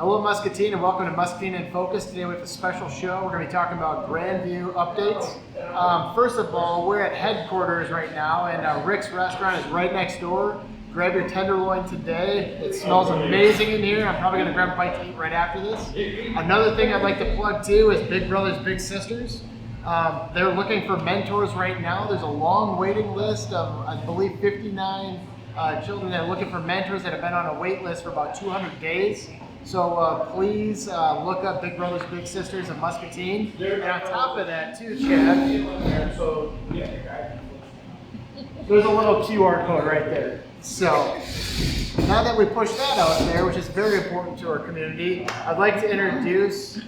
Hello Muscatine and welcome to Muscatine in Focus. Today we have a special show. We're going to be talking about Grandview updates. First of all, we're at headquarters right now and Rick's restaurant is right next door. Grab your tenderloin today. It smells amazing in here. I'm probably going to grab a bite to eat right after this. Another thing I'd like to plug too is Big Brothers Big Sisters. They're looking for mentors right now. There's a long waiting list of, I believe, 59 children that are looking for mentors that have been on a wait list for about 200 days. So please look up Big Brothers Big Sisters of Muscatine. And on top of that too, Chad, there's a little QR code right there. So now that we pushed that out there, which is very important to our community, I'd like to introduce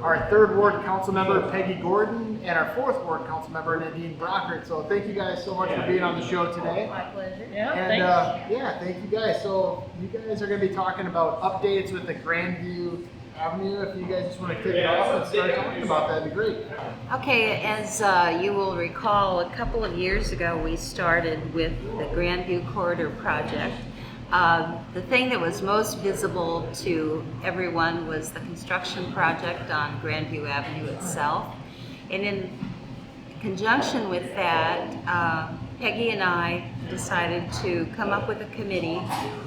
our 3rd Ward Council member, Peggy Gordon, and our 4th Ward Council member, Nadine Brockert. So thank you guys so much for being on the show today. My pleasure. Thank you guys. So you guys are going to be talking about updates with the Grandview Avenue. If you guys just want to kick it off and start talking about that, that'd be great. Okay, as you will recall, a couple of years ago we started with the Grandview Corridor project. The thing that was most visible to everyone was the construction project on Grandview Avenue itself. And in conjunction with that, Peggy and I decided to come up with a committee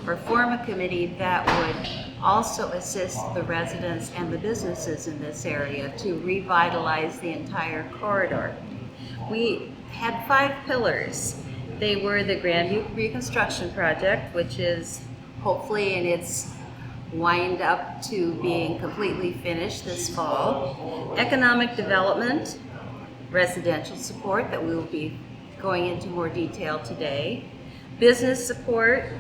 or form a committee that would also assist the residents and the businesses in this area to revitalize the entire corridor. We had 5 pillars. They were the Grandview Reconstruction Project, which is hopefully in its wind up to being completely finished this fall. Economic development, residential support that we will be going into more detail today. Business support,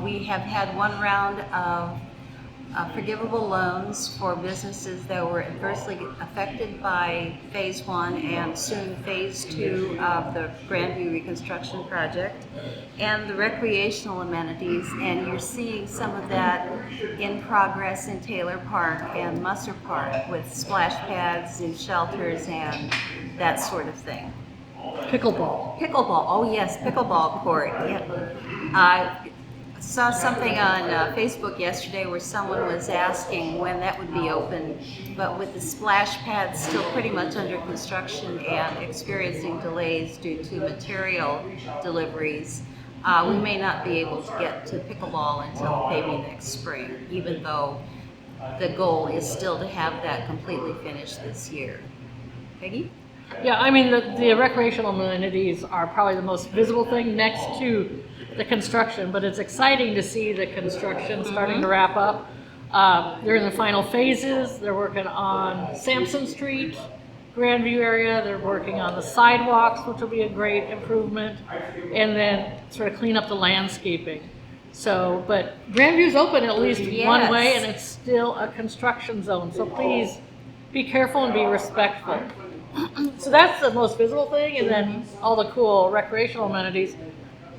we have had 1 round of forgivable loans for businesses that were adversely affected by Phase 1 and soon Phase 2 of the Grandview Reconstruction Project, and the recreational amenities, and you're seeing some of that in progress in Taylor Park and Musser Park with splash pads and shelters and that sort of thing. Pickleball. Pickleball, oh yes, pickleball court. Yeah. Saw something on Facebook yesterday where someone was asking when that would be open, but with the splash pads still pretty much under construction and experiencing delays due to material deliveries, we may not be able to get to pickleball until maybe next spring, even though the goal is still to have that completely finished this year. Peggy? Yeah, I mean, the recreational amenities are probably the most visible thing next to the construction, but it's exciting to see the construction starting to wrap up. They're in the final phases. They're working on Sampson Street, Grandview area. They're working on the sidewalks, which will be a great improvement, and then sort of clean up the landscaping. So, but Grandview's open at least one way, and it's still a construction zone. So please be careful and be respectful. So that's the most visible thing, and then all the cool recreational amenities.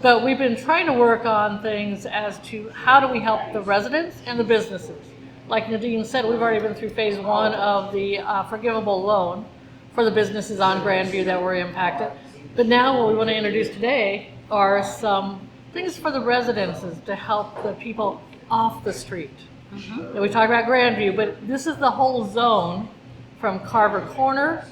But we've been trying to work on things as to how do we help the residents and the businesses. Like Nadine said, we've already been through Phase 1 of the forgivable loan for the businesses on Grandview that were impacted. But now what we want to introduce today are some things for the residences to help the people off the street. And we talk about Grandview, but this is the whole zone from Carver Corner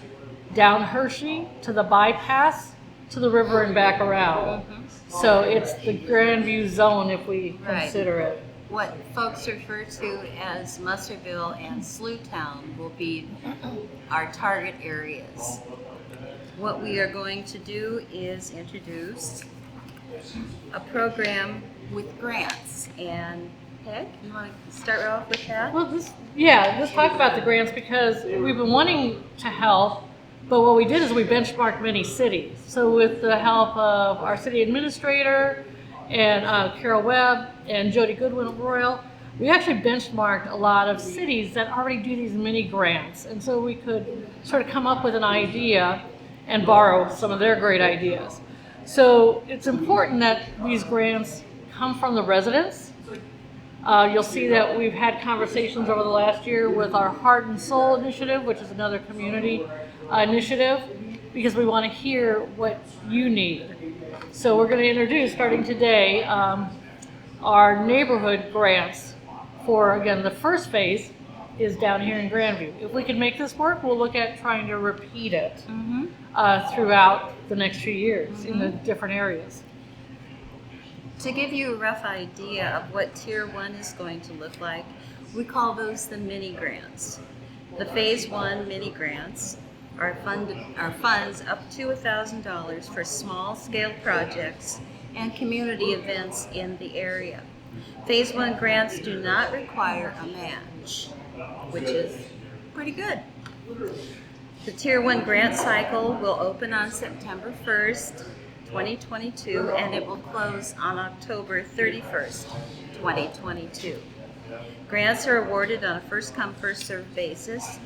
down Hershey to the bypass to the river and back around. So it's the Grandview zone if we consider it. What folks refer to as Musserville and Slewtown will be our target areas. What we are going to do is introduce a program with grants. And Peg, you want to start off with that? Well, let's talk about the grants because we've been wanting to help. But what we did is we benchmarked many cities. So with the help of our city administrator and Carol Webb and Jody Goodwin of Royal, we actually benchmarked a lot of cities that already do these mini grants. And so we could sort of come up with an idea and borrow some of their great ideas. So it's important that these grants come from the residents. You'll see that we've had conversations over the last year with our Heart and Soul initiative, which is another community initiative, because we want to hear what you need. So we're going to introduce, starting today, our neighborhood grants for, again, the first phase is down here in Grandview. If we can make this work, we'll look at trying to repeat it throughout the next few years in the different areas. To give you a rough idea of what Tier 1 is going to look like, we call those the mini grants. The Phase 1 mini grants are funds up to $1,000 for small-scale projects and community events in the area. Phase 1 grants do not require a match, which is pretty good. The Tier 1 grant cycle will open on September 1st, 2022, and it will close on October 31st, 2022. Grants are awarded on a first-come, first-served basis,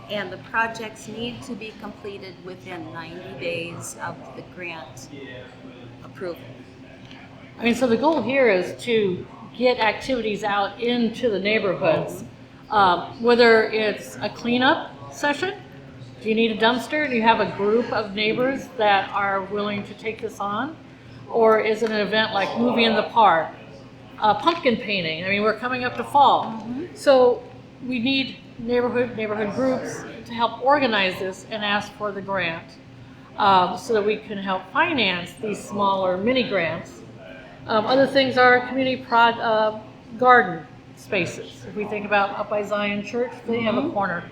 and the projects need to be completed within 90 days of the grant approval. I mean, so the goal here is to get activities out into the neighborhoods, whether it's a cleanup session. Do you need a dumpster? Do you have a group of neighbors that are willing to take this on? Or is it an event like movie in the park, pumpkin painting? I mean, we're coming up to fall. So we need neighborhood groups to help organize this and ask for the grant so that we can help finance these smaller mini grants. Other things are community garden spaces. If we think about up by Zion Church, they have a corner.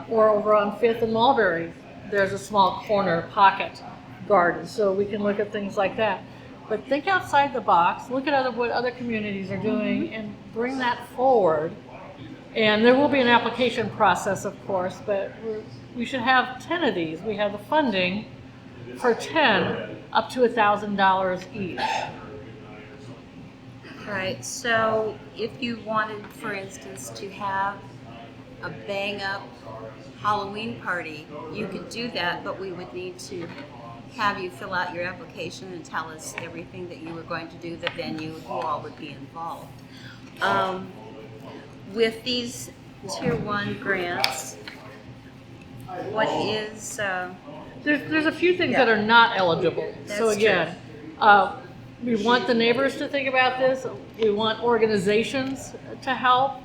Or over on 5th and Mulberry, there's a small corner pocket garden. So we can look at things like that. But think outside the box, look at what other communities are doing, and bring that forward. And there will be an application process, of course, but we should have 10 of these. We have the funding for 10 up to $1,000 each. Right, so if you wanted, for instance, to have a bang-up Halloween party, you could do that, but we would need to have you fill out your application and tell us everything that you were going to do, the venue, who all would be involved. With these Tier 1 grants, what is... There's a few things that are not eligible. So again, we want the neighbors to think about this. We want organizations to help,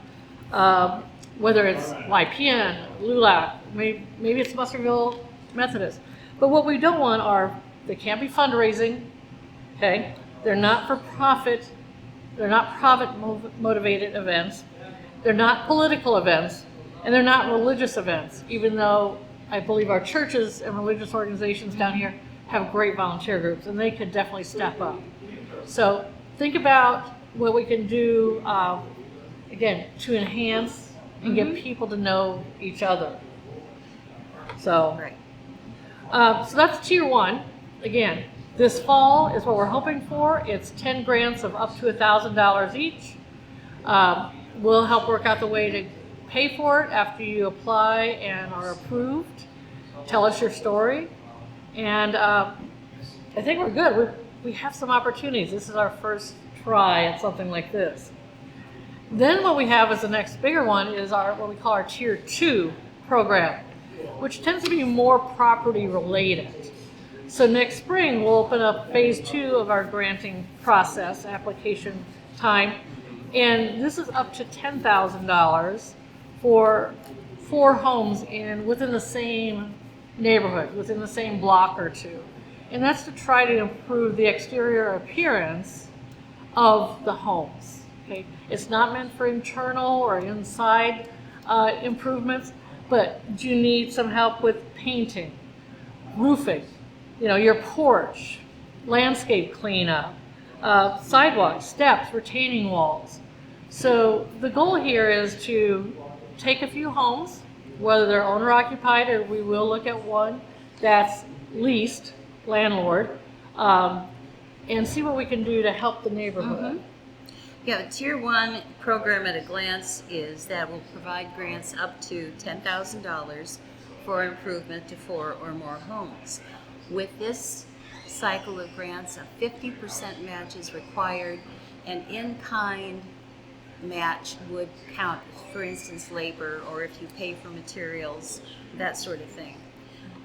whether it's YPN, LULAC, maybe it's Muskerville Methodist. But what we don't want they can't be fundraising, okay? They're not for profit, they're not profit motivated events, they're not political events, and they're not religious events, even though I believe our churches and religious organizations down here have great volunteer groups, and they could definitely step up. So think about what we can do, again, to enhance and get people to know each other. So, so that's Tier 1. Again, this fall is what we're hoping for. It's 10 grants of up to $1,000 each. We'll help work out the way to pay for it after you apply and are approved. Tell us your story. And I think we're good. We have some opportunities. This is our first try at something like this. Then what we have as the next bigger one is what we call our Tier 2 program, which tends to be more property related. So next spring, we'll open up Phase 2 of our granting process, application time, and this is up to $10,000 for 4 homes within the same neighborhood, within the same block or two. And that's to try to improve the exterior appearance of the homes. Okay? It's not meant for internal or inside improvements, but do you need some help with painting, roofing, your porch, landscape cleanup, sidewalks, steps, retaining walls. So the goal here is to take a few homes, whether they're owner occupied, or we will look at one that's leased, landlord, and see what we can do to help the neighborhood. Yeah, the Tier 1 program at a glance is that will provide grants up to $10,000 for improvement to 4 or more homes. With this cycle of grants, a 50% match is required. An in-kind match would count, for instance, labor, or if you pay for materials, that sort of thing.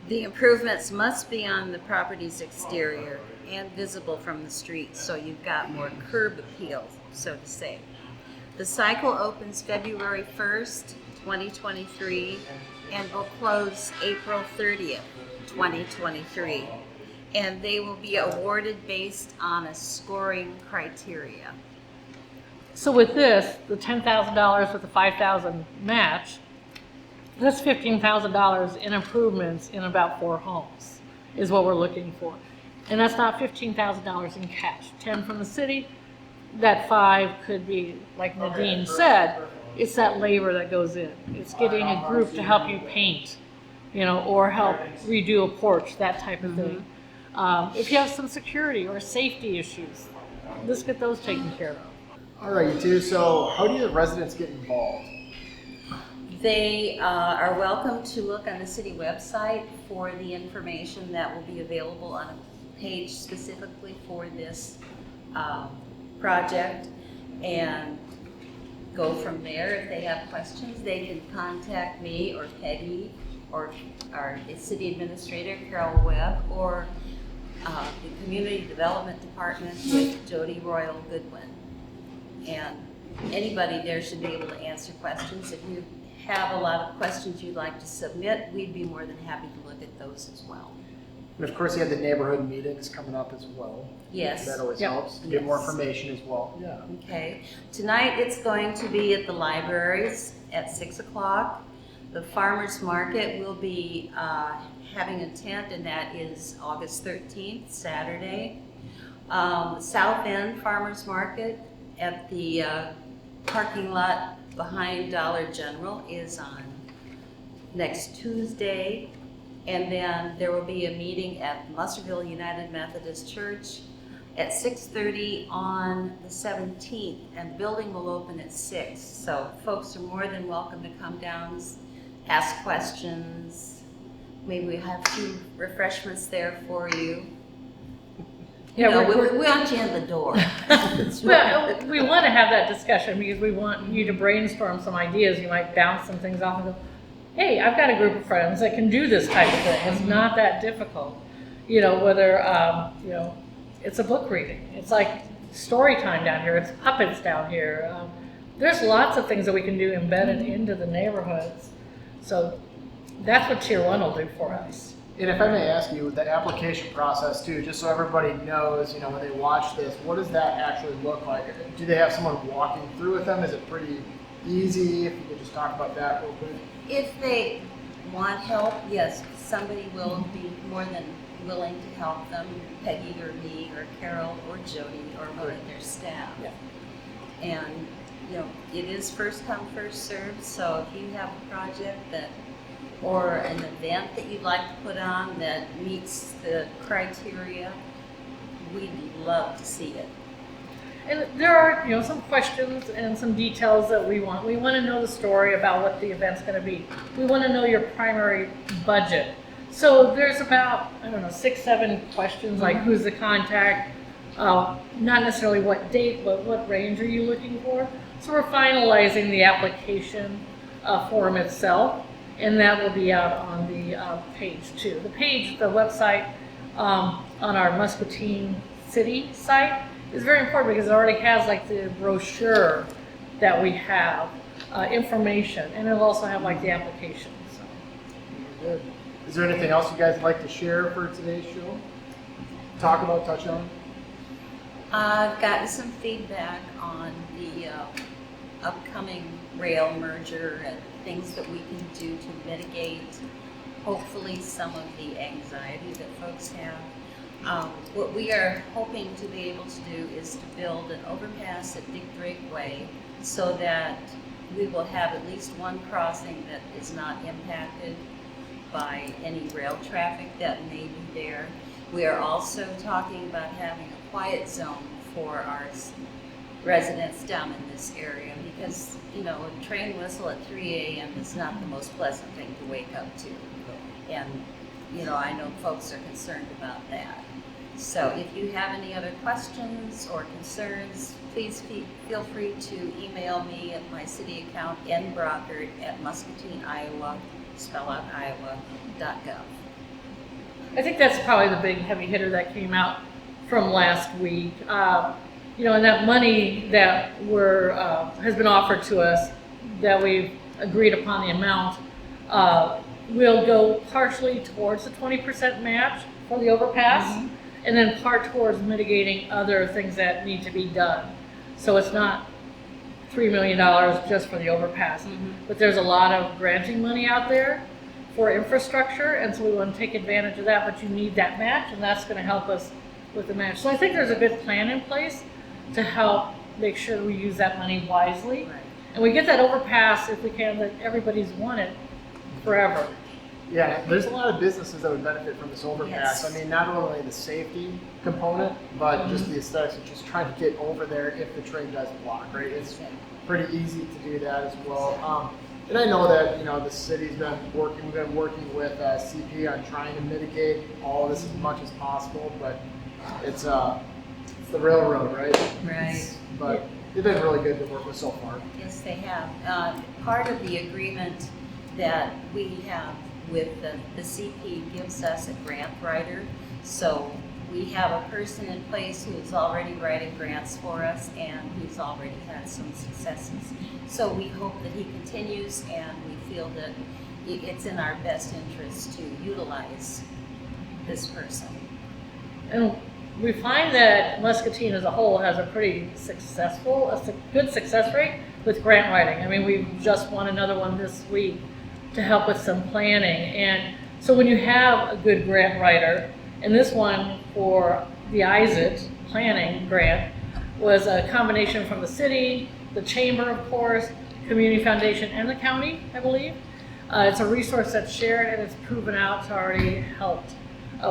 The improvements must be on the property's exterior and visible from the street, so you've got more curb appeal, so to say. The cycle opens February 1st, 2023, and will close April 30th, 2023. And they will be awarded based on a scoring criteria. So with this, the $10,000 with the $5,000 match, that's $15,000 in improvements in about 4 homes is what we're looking for. And that's not $15,000 in cash. 10 from the city, that 5 could be, like Nadine said, it's that labor that goes in. It's getting a group to help you paint, or help redo a porch, that type of thing. If you have some security or safety issues, let's get those taken care of. All right, you two. So how do your residents get involved? They are welcome to look on the city website for the information that will be available on a page specifically for this project, and go from there. If they have questions, they can contact me or Peggy or our city administrator, Carol Webb, or the Community Development Department with Jody Royal Goodwin. And anybody there should be able to answer questions. If you have a lot of questions you'd like to submit, we'd be more than happy to look at those as well. And of course, you have the neighborhood meetings coming up as well. Yes. That always helps to get more information as well. Yeah. Okay. Tonight it's going to be at the libraries at 6 o'clock. The farmers market will be having a tent, and that is August 13th, Saturday. South End Farmers Market at the parking lot behind Dollar General is on next Tuesday. And then there will be a meeting at Musserville United Methodist Church at 6:30 on the 17th, and the building will open at 6. So folks are more than welcome to come down, ask questions. Maybe we have a few refreshments there for you. Yeah, we want you in the door. Well, we want to have that discussion because we want you to brainstorm some ideas. You might bounce some things off and go, hey, I've got a group of friends that can do this type of thing. It's not that difficult. Whether, it's a book reading. It's like story time down here. It's puppets down here. There's lots of things that we can do embedded into the neighborhoods. So that's what Tier 1 will do for us. And if I may ask you, the application process too, just so everybody knows, when they watch this, what does that actually look like? Do they have someone walking through with them? Is it pretty easy? If you could just talk about that real quick. If they want help, yes, somebody will be more than willing to help them, Peggy or me or Carol or Jody or one of their staff. Yeah. And, it is first come, first served, so if you have a project or an event that you'd like to put on that meets the criteria, we'd love to see it. And there are, some questions and some details that we want. We want to know the story about what the event's going to be. We want to know your primary budget. So there's about, 6, 7 questions, like who's the contact, not necessarily what date, but what range are you looking for. So we're finalizing the application form itself, and that will be out on the page too. The website on our Muscatine city site is very important because it already has like the brochure that we have, information, and it'll also have like the application. So. Good. Is there anything else you guys would like to share for today's show? Touch on? I've gotten some feedback on the upcoming rail merger and things that we can do to mitigate, hopefully, some of the anxiety that folks have. What we are hoping to be able to do is to build an overpass at Big Drake Way so that we will have at least one crossing that is not impacted by any rail traffic that may be there. We are also talking about having a quiet zone for our residents down in this area because, a train whistle at 3 a.m. is not the most pleasant thing to wake up to. And, I know folks are concerned about that. So if you have any other questions or concerns, please feel free to email me at my city account, nbrockert@Muscatine, Iowa, Iowa.gov. I think that's probably the big heavy hitter that came out from last week. and that money that has been offered to us, that we've agreed upon the amount, will go partially towards the 20% match for the overpass, and then part towards mitigating other things that need to be done. So it's not $3 million just for the overpass, but there's a lot of granting money out there for infrastructure, and so we want to take advantage of that, but you need that match, and that's going to help us with the match. So I think there's a good plan in place to help make sure we use that money wisely. Right. And we get that overpass, if we can, that everybody's wanted forever. Yeah, there's a lot of businesses that would benefit from this overpass. Yes. I mean, not only the safety component, but just the aesthetics of just trying to get over there if the train does block, right? It's pretty easy to do that as well. And I know that, the city's been working, we've been working with CP on trying to mitigate all of this as much as possible, but it's the railroad, right? Right. But they've been really good to work with so far. Yes, they have. Part of the agreement that we have with the CP gives us a grant writer. So we have a person in place who's already writing grants for us and who's already had some successes. So we hope that he continues, and we feel that it's in our best interest to utilize this person. And we find that Muscatine as a whole has a pretty good success rate with grant writing. I mean, we just won another one this week to help with some planning. And so when you have a good grant writer, and this one for the ISIT planning grant was a combination from the city, the chamber, of course, community foundation, and the county, I believe. It's a resource that's shared, and it's proven out to already helped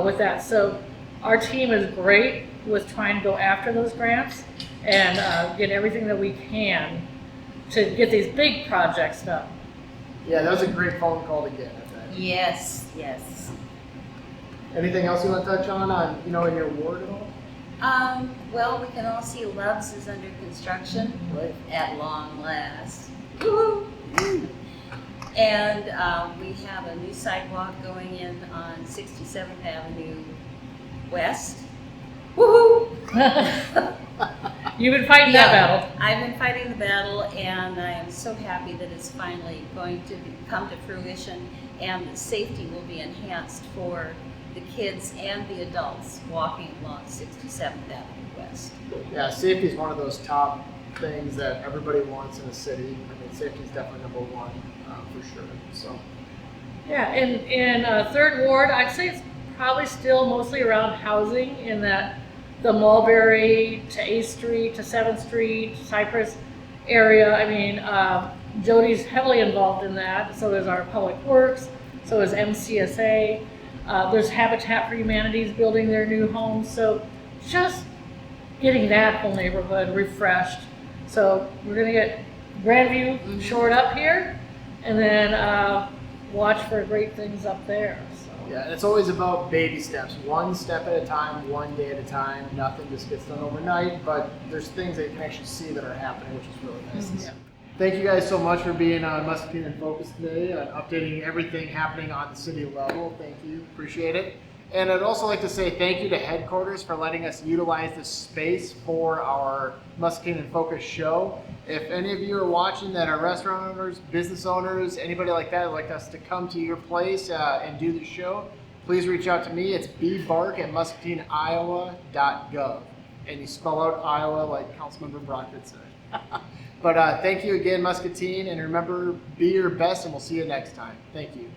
with that. So our team is great with trying to go after those grants and get everything that we can to get these big projects done. Yeah, that was a great phone call to get, I think. Yes, yes. Anything else you want to touch on in your ward at all? Well, we can all see Love's is under construction Right. at long last. Woo-hoo. And we have a new sidewalk going in on 67th Avenue West. Woohoo! You've been fighting that battle. I've been fighting the battle, and I am so happy that it's finally going to come to fruition, and the safety will be enhanced for the kids and the adults walking along 67th Avenue West. Yeah, safety is one of those top things that everybody wants in a city. I mean, safety is definitely number one for sure. So. Yeah, in Third Ward, I'd say it's probably still mostly around housing, in that the Mulberry to 8th Street to 7th Street, Cypress area. I mean, Jody's heavily involved in that. So is our Public Works, so is MCSA. There's Habitat for Humanity's building their new home. So just getting that whole neighborhood refreshed. So we're gonna get Grandview shored up here, and then watch for great things up there. So. Yeah, and it's always about baby steps, one step at a time, one day at a time. Nothing just gets done overnight, but there's things that you can actually see that are happening, which is really nice to see. Thank you guys so much for being on Muscatine in Focus today, updating everything happening on the city level. Thank you, appreciate it. And I'd also like to say thank you to headquarters for letting us utilize this space for our Muscatine in Focus show. If any of you are watching that are restaurant owners, business owners, anybody like that would like us to come to your place and do the show, please reach out to me. It's bbark@muscatineiowa.gov. And you spell out Iowa like Councilmember Brock did say. But thank you again, Muscatine, and remember, be your best, and we'll see you next time. Thank you.